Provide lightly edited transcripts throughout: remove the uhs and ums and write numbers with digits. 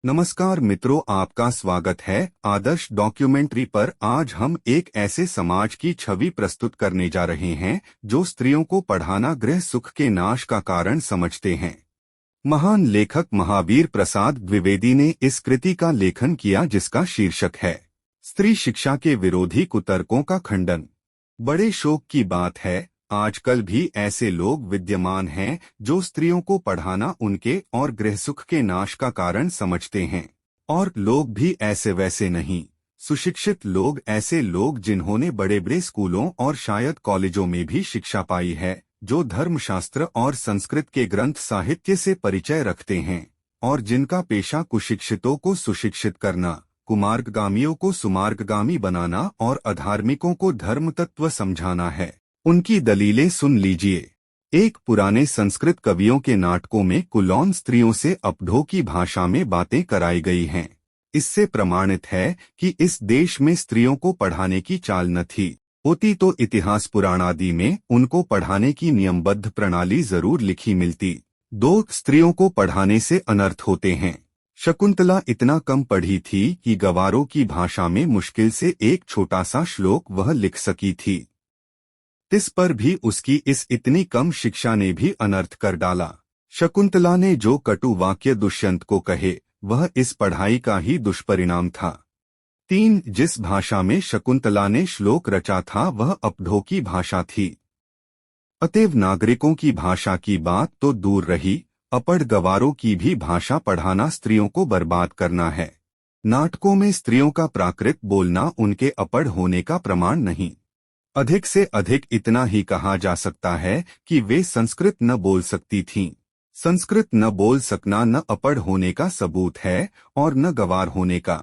नमस्कार मित्रों, आपका स्वागत है आदर्श डॉक्यूमेंट्री पर। आज हम एक ऐसे समाज की छवि प्रस्तुत करने जा रहे हैं जो स्त्रियों को पढ़ाना गृह सुख के नाश का कारण समझते हैं। महान लेखक महावीर प्रसाद द्विवेदी ने इस कृति का लेखन किया जिसका शीर्षक है स्त्री शिक्षा के विरोधी कुतर्कों का खंडन। बड़े शोक की बात है, आजकल भी ऐसे लोग विद्यमान हैं जो स्त्रियों को पढ़ाना उनके और गृहसुख के नाश का कारण समझते हैं। और लोग भी ऐसे वैसे नहीं, सुशिक्षित लोग, ऐसे लोग जिन्होंने बड़े बड़े स्कूलों और शायद कॉलेजों में भी शिक्षा पाई है, जो धर्मशास्त्र और संस्कृत के ग्रंथ साहित्य से परिचय रखते हैं और जिनका पेशा कुशिक्षितों को सुशिक्षित करना, कुमार्गगामियों को सुमार्गगामी बनाना और अधार्मिकों को धर्म तत्व समझाना है। उनकी दलीलें सुन लीजिए। एक पुराने संस्कृत कवियों के नाटकों में कुलौन स्त्रियों से अपढो की भाषा में बातें कराई गई हैं। इससे प्रमाणित है कि इस देश में स्त्रियों को पढ़ाने की चाल न थी। होती तो इतिहास पुराण आदि में उनको पढ़ाने की नियमबद्ध प्रणाली जरूर लिखी मिलती। दो स्त्रियों को पढ़ाने से अनर्थ होते हैं। शकुंतला इतना कम पढ़ी थी कि गवारों की भाषा में मुश्किल से एक छोटा सा श्लोक वह लिख सकी थी। इस पर भी उसकी इस इतनी कम शिक्षा ने भी अनर्थ कर डाला। शकुंतला ने जो कटु वाक्य दुष्यंत को कहे वह इस पढ़ाई का ही दुष्परिणाम था। 3. जिस भाषा में शकुंतला ने श्लोक रचा था वह अपढो की भाषा थी। अतएव नागरिकों की भाषा की बात तो दूर रही, अपढ़ गवारों की भी भाषा पढ़ाना स्त्रियों को बर्बाद करना है। नाटकों में स्त्रियों का प्राकृत बोलना उनके अपढ़ होने का प्रमाण नहीं। अधिक से अधिक इतना ही कहा जा सकता है कि वे संस्कृत न बोल सकती थीं। संस्कृत न बोल सकना न अपढ़ होने का सबूत है और न गवार होने का।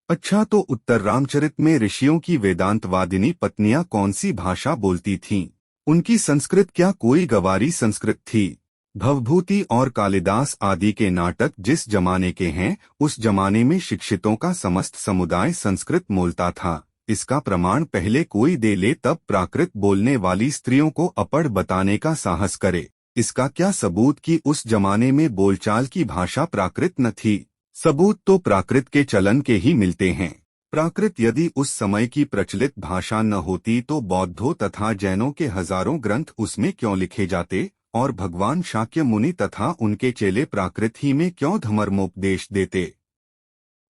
अच्छा, तो उत्तर रामचरित में ऋषियों की वेदांतवादिनी पत्नियां कौन सी भाषा बोलती थीं? उनकी संस्कृत क्या कोई गवारी संस्कृत थी? भवभूति और कालिदास आदि के नाटक जिस जमाने के हैं, उस जमाने में शिक्षितों का समस्त समुदाय संस्कृत बोलता था। इसका प्रमाण पहले कोई दे ले तब प्राकृत बोलने वाली स्त्रियों को अपढ़ बताने का साहस करे। इसका क्या सबूत कि उस जमाने में बोलचाल की भाषा प्राकृत न थी? सबूत तो प्राकृत के चलन के ही मिलते हैं। प्राकृत यदि उस समय की प्रचलित भाषा न होती तो बौद्धों तथा जैनों के हजारों ग्रंथ उसमें क्यों लिखे जाते और भगवान शाक्य मुनि तथा उनके चेले प्राकृत ही में क्यों धर्मोपदेश देते?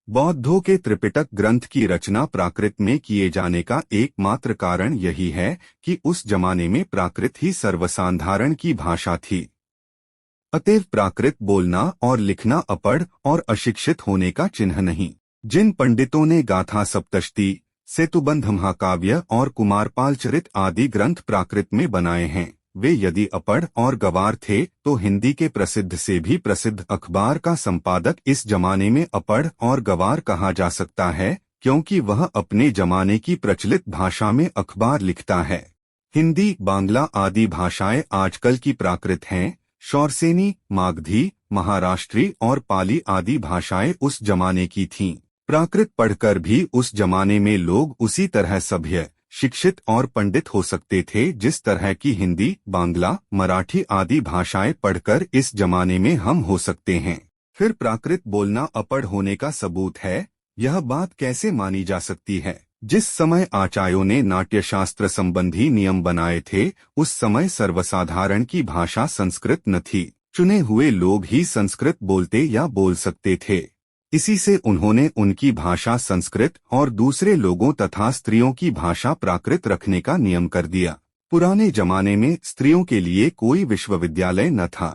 बौद्धों के त्रिपिटक ग्रंथ की रचना प्राकृत में किए जाने का एकमात्र कारण यही है कि उस जमाने में प्राकृत ही सर्वसाधारण की भाषा थी। अतएव प्राकृत बोलना और लिखना अपढ़ और अशिक्षित होने का चिन्ह नहीं। जिन पंडितों ने गाथा सप्तशती, सेतुबंध महाकाव्य और कुमारपाल चरित आदि ग्रंथ प्राकृत में बनाए हैं, वे यदि अपढ़ और गवार थे तो हिंदी के प्रसिद्ध से भी प्रसिद्ध अखबार का संपादक इस जमाने में अपढ़ और गवार कहा जा सकता है, क्योंकि वह अपने जमाने की प्रचलित भाषा में अखबार लिखता है। हिंदी, बांग्ला आदि भाषाएं आजकल की प्राकृत हैं। शौरसेनी, मागधी, महाराष्ट्री और पाली आदि भाषाएं उस जमाने की थीं। प्राकृत पढ़कर भी उस जमाने में लोग उसी तरह सभ्य, शिक्षित और पंडित हो सकते थे जिस तरह की हिंदी, बांग्ला, मराठी आदि भाषाएं पढ़कर इस जमाने में हम हो सकते हैं। फिर प्राकृत बोलना अपढ़ होने का सबूत है, यह बात कैसे मानी जा सकती है? जिस समय आचार्यों ने नाट्यशास्त्र संबंधी नियम बनाए थे उस समय सर्वसाधारण की भाषा संस्कृत न थी। चुने हुए लोग ही संस्कृत बोलते या बोल सकते थे। इसी से उन्होंने उनकी भाषा संस्कृत और दूसरे लोगों तथा स्त्रियों की भाषा प्राकृत रखने का नियम कर दिया। पुराने जमाने में स्त्रियों के लिए कोई विश्वविद्यालय न था।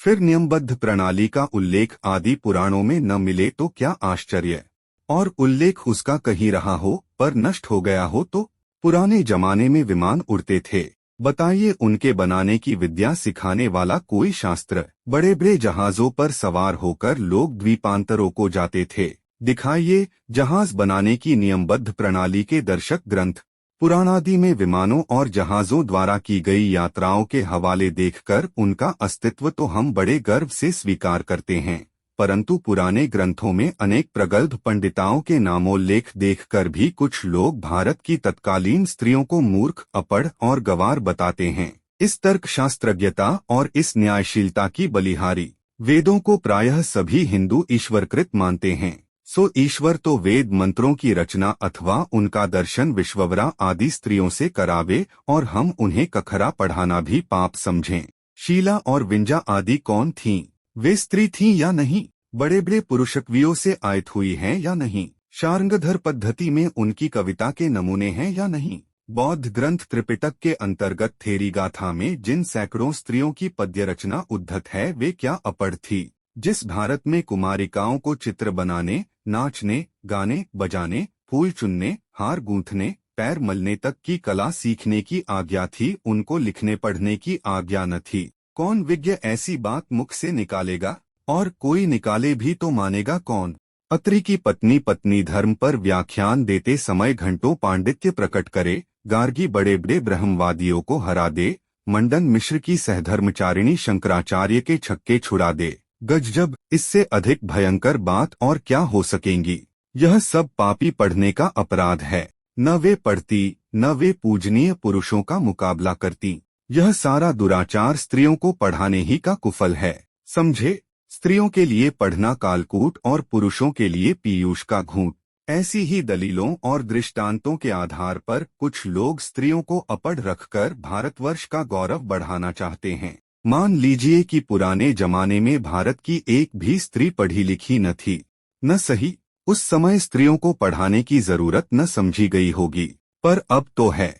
फिर नियमबद्ध प्रणाली का उल्लेख आदि पुराणों में न मिले तो क्या आश्चर्य, और उल्लेख उसका कहीं रहा हो पर नष्ट हो गया हो तो? पुराने जमाने में विमान उड़ते थे, बताइए उनके बनाने की विद्या सिखाने वाला कोई शास्त्र? बड़े बड़े जहाजों पर सवार होकर लोग द्वीपांतरों को जाते थे, दिखाइए जहाज बनाने की नियमबद्ध प्रणाली के दर्शक ग्रंथ। पुराणादि में विमानों और जहाजों द्वारा की गई यात्राओं के हवाले देखकर उनका अस्तित्व तो हम बड़े गर्व से स्वीकार करते हैं, परंतु पुराने ग्रंथों में अनेक प्रगल्भ पंडिताओं के नामोल्लेख देखकर भी कुछ लोग भारत की तत्कालीन स्त्रियों को मूर्ख, अपढ़ और गवार बताते हैं। इस तर्कशास्त्रज्ञता और इस न्यायशीलता की बलिहारी वेदों को प्रायः सभी हिंदू ईश्वरकृत मानते हैं। सो ईश्वर तो वेद मंत्रों की रचना अथवा उनका दर्शन विश्ववरा आदि स्त्रियों से करावे और हम उन्हें कखरा पढ़ाना भी पाप समझें। शीला और विंजा आदि कौन थीं? वे स्त्री थीं या नहीं? बड़े बड़े पुरुषकवियों से आयत हुई हैं या नहीं? शार्ंगधर पद्धति में उनकी कविता के नमूने हैं या नहीं? बौद्ध ग्रंथ त्रिपिटक के अंतर्गत थेरी गाथा में जिन सैकड़ों स्त्रियों की पद्य रचना उद्धत है वे क्या अपढ़ थी? जिस भारत में कुमारिकाओं को चित्र बनाने, नाचने, गाने बजाने, फूल चुनने, हार गूंथने, पैर मलने तक की कला सीखने की आज्ञा थी, उनको लिखने पढ़ने की आज्ञा न थी। कौन विज्ञ ऐसी बात मुख से निकालेगा? और कोई निकाले भी तो मानेगा कौन? अत्रि की पत्नी पत्नी धर्म पर व्याख्यान देते समय घंटों पांडित्य प्रकट करे, गार्गी बड़े बड़े ब्रह्मवादियों को हरा दे, मंडन मिश्र की सहधर्मचारिणी शंकराचार्य के छक्के छुड़ा दे। गजब, इससे अधिक भयंकर बात और क्या हो सकेंगी? यह सब पापी पढ़ने का अपराध है। न वे पढ़ती, न वे पूजनीय पुरुषों का मुकाबला करती। यह सारा दुराचार स्त्रियों को पढ़ाने ही का कुफल है। समझे? स्त्रियों के लिए पढ़ना कालकूट और पुरुषों के लिए पीयूष का घूंट। ऐसी ही दलीलों और दृष्टांतों के आधार पर कुछ लोग स्त्रियों को अपढ़ रखकर भारतवर्ष का गौरव बढ़ाना चाहते हैं। मान लीजिए कि पुराने जमाने में भारत की एक भी स्त्री पढ़ी लिखी न थी। न सही, उस समय स्त्रियों को पढ़ाने की जरूरत न समझी गई होगी, पर अब तो है।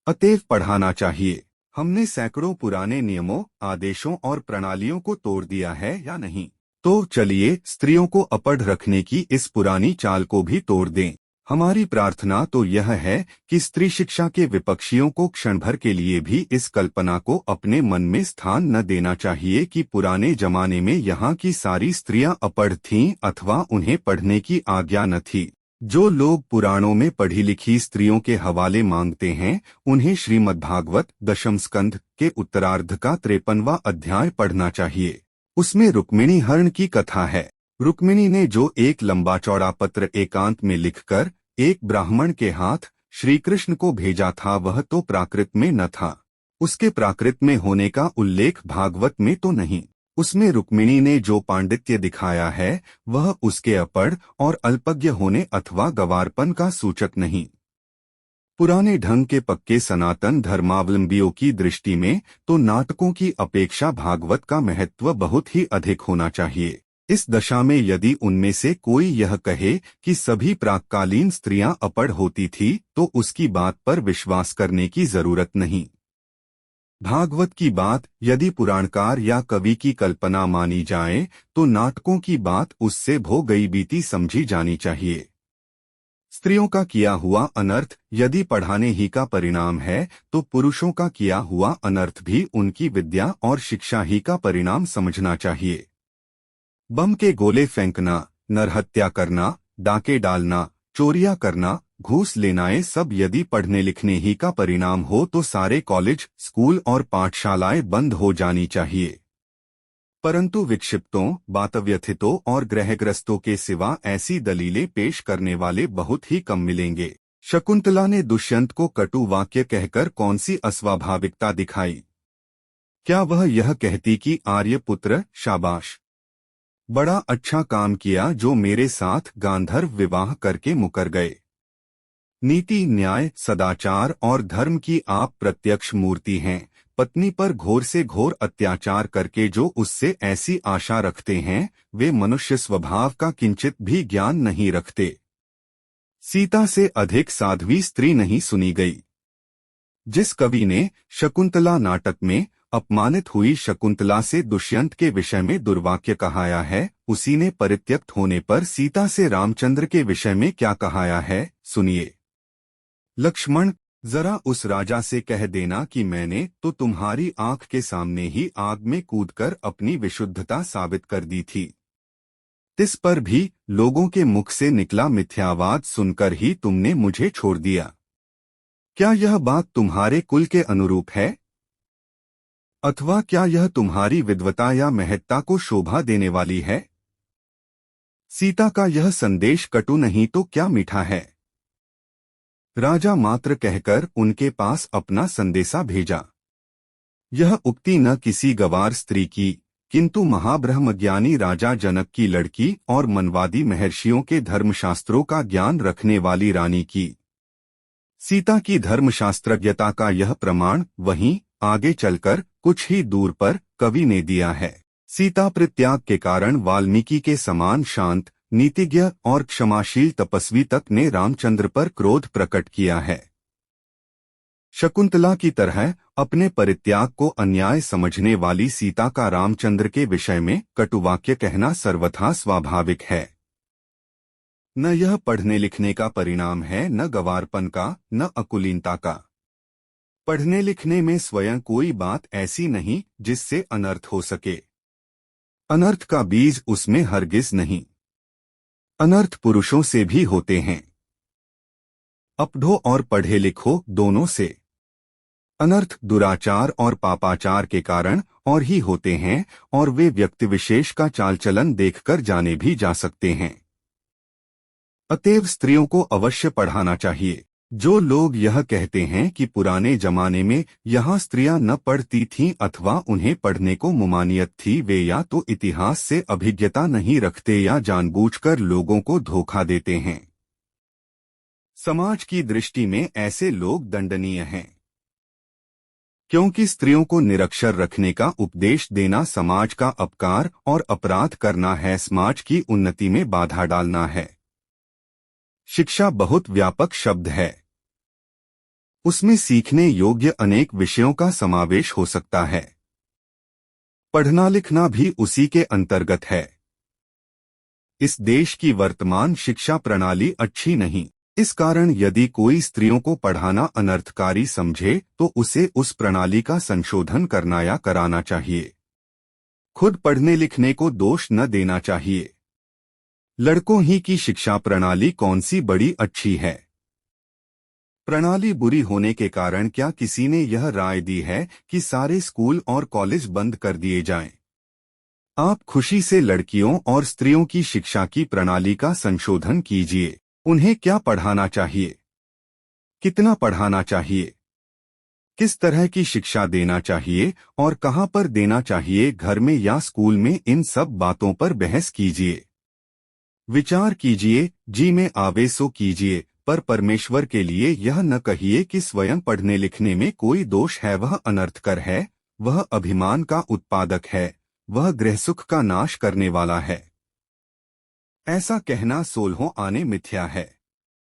अतएव पढ़ाना चाहिए। हमने सैकड़ों पुराने नियमों, आदेशों और प्रणालियों को तोड़ दिया है या नहीं? तो चलिए स्त्रियों को अपढ़ रखने की इस पुरानी चाल को भी तोड़ दें। हमारी प्रार्थना तो यह है कि स्त्री शिक्षा के विपक्षियों को क्षण भर के लिए भी इस कल्पना को अपने मन में स्थान न देना चाहिए कि पुराने जमाने में यहाँ की सारी स्त्रियां अपढ़ थीं अथवा उन्हें पढ़ने की आज्ञा न थी। जो लोग पुराणों में पढ़ी लिखी स्त्रियों के हवाले मांगते हैं, उन्हें श्रीमद्भागवत दशम स्कंध के उत्तरार्ध का 53वां अध्याय पढ़ना चाहिए। उसमें रुक्मिणी हरण की कथा है। रुक्मिणी ने जो एक लंबा चौड़ा पत्र एकांत में लिखकर एक ब्राह्मण के हाथ श्री कृष्ण को भेजा था, वह तो प्राकृत में न था। उसके प्राकृत में होने का उल्लेख भागवत में तो नहीं। उसमें रुक्मिणी ने जो पांडित्य दिखाया है वह उसके अपढ़ और अल्पज्ञ होने अथवा गवारपन का सूचक नहीं। पुराने ढंग के पक्के सनातन धर्मावलंबियों की दृष्टि में तो नाटकों की अपेक्षा भागवत का महत्व बहुत ही अधिक होना चाहिए। इस दशा में यदि उनमें से कोई यह कहे कि सभी प्राक्कालीन स्त्रियां अपढ़ होती थी तो उसकी बात पर विश्वास करने की जरूरत नहीं। भागवत की बात यदि पुराणकार या कवि की कल्पना मानी जाए तो नाटकों की बात उससे भो गई बीती समझी जानी चाहिए। स्त्रियों का किया हुआ अनर्थ यदि पढ़ाने ही का परिणाम है तो पुरुषों का किया हुआ अनर्थ भी उनकी विद्या और शिक्षा ही का परिणाम समझना चाहिए। बम के गोले फेंकना, नरहत्या करना, डाके डालना, चोरियां करना, घूस लेना, ये सब यदि पढ़ने लिखने ही का परिणाम हो तो सारे कॉलेज, स्कूल और पाठशालाएं बंद हो जानी चाहिए। परंतु विक्षिप्तों, बातव्यथितों और ग्रहग्रस्तों के सिवा ऐसी दलीलें पेश करने वाले बहुत ही कम मिलेंगे। शकुंतला ने दुष्यंत को कटु वाक्य कहकर कौन सी अस्वाभाविकता दिखाई? क्या वह यह कहती कि आर्यपुत्र शाबाश, बड़ा अच्छा काम किया जो मेरे साथ गांधर्व विवाह करके मुकर गए। नीति, न्याय, सदाचार और धर्म की आप प्रत्यक्ष मूर्ति हैं। पत्नी पर घोर से घोर अत्याचार करके जो उससे ऐसी आशा रखते हैं वे मनुष्य स्वभाव का किंचित भी ज्ञान नहीं रखते। सीता से अधिक साध्वी स्त्री नहीं सुनी गई। जिस कवि ने शकुंतला नाटक में अपमानित हुई शकुंतला से दुष्यंत के विषय में दुर्वाक्य कहाया है, उसी ने परित्यक्त होने पर सीता से रामचंद्र के विषय में क्या कहाया है, सुनिए। लक्ष्मण, जरा उस राजा से कह देना कि मैंने तो तुम्हारी आंख के सामने ही आग में कूदकर अपनी विशुद्धता साबित कर दी थी। इस पर भी लोगों के मुख से निकला मिथ्यावाद सुनकर ही तुमने मुझे छोड़ दिया। क्या यह बात तुम्हारे कुल के अनुरूप है? अथवा क्या यह तुम्हारी विद्वता या महत्ता को शोभा देने वाली है? सीता का यह संदेश कटु नहीं तो क्या मीठा है? राजा मात्र कहकर उनके पास अपना संदेशा भेजा। यह उक्ति न किसी गवार स्त्री की, किंतु महाब्रह्मज्ञानी राजा जनक की लड़की और मनवादी महर्षियों के धर्मशास्त्रों का ज्ञान रखने वाली रानी की सीता की धर्मशास्त्रज्ञता का यह प्रमाण वहीं आगे चलकर कुछ ही दूर पर कवि ने दिया है। सीता परित्याग के कारण वाल्मीकि के समान शांत, नीतिज्ञ और क्षमाशील तपस्वी तक ने रामचंद्र पर क्रोध प्रकट किया है। शकुंतला की तरह अपने परित्याग को अन्याय समझने वाली सीता का रामचंद्र के विषय में कटुवाक्य कहना सर्वथा स्वाभाविक है। न यह पढ़ने लिखने का परिणाम है, न गवारपन का, न अकुलीनता का। पढ़ने लिखने में स्वयं कोई बात ऐसी नहीं जिससे अनर्थ हो सके। अनर्थ का बीज उसमें हरगिज नहीं। अनर्थ पुरुषों से भी होते हैं, अपढ़ो और पढ़े लिखो दोनों से। अनर्थ दुराचार और पापाचार के कारण और ही होते हैं, और वे व्यक्ति विशेष का चाल चलन देखकर जाने भी जा सकते हैं। अतएव स्त्रियों को अवश्य पढ़ाना चाहिए। जो लोग यह कहते हैं कि पुराने जमाने में यहाँ स्त्रियां न पढ़ती थीं अथवा उन्हें पढ़ने को मुमानियत थी, वे या तो इतिहास से अभिज्ञता नहीं रखते या जानबूझकर लोगों को धोखा देते हैं। समाज की दृष्टि में ऐसे लोग दंडनीय हैं, क्योंकि स्त्रियों को निरक्षर रखने का उपदेश देना समाज का अपकार और अपराध करना है, समाज की उन्नति में बाधा डालना है। शिक्षा बहुत व्यापक शब्द है। उसमें सीखने योग्य अनेक विषयों का समावेश हो सकता है। पढ़ना लिखना भी उसी के अंतर्गत है। इस देश की वर्तमान शिक्षा प्रणाली अच्छी नहीं। इस कारण यदि कोई स्त्रियों को पढ़ाना अनर्थकारी समझे तो उसे उस प्रणाली का संशोधन करना या कराना चाहिए। खुद पढ़ने लिखने को दोष न देना चाहिए। लड़कों ही की शिक्षा प्रणाली कौन सी बड़ी अच्छी है। प्रणाली बुरी होने के कारण क्या किसी ने यह राय दी है कि सारे स्कूल और कॉलेज बंद कर दिए जाएं? आप खुशी से लड़कियों और स्त्रियों की शिक्षा की प्रणाली का संशोधन कीजिए। उन्हें क्या पढ़ाना चाहिए, कितना पढ़ाना चाहिए, किस तरह की शिक्षा देना चाहिए और कहां पर देना चाहिए, घर में या स्कूल में, इन सब बातों पर बहस कीजिए। विचार कीजिए, जी में आवे सो कीजिए, पर परमेश्वर के लिए यह न कहिए कि स्वयं पढ़ने लिखने में कोई दोष है, वह अनर्थकर है, वह अभिमान का उत्पादक है, वह गृहसुख का नाश करने वाला है। ऐसा कहना सोलहों आने मिथ्या है।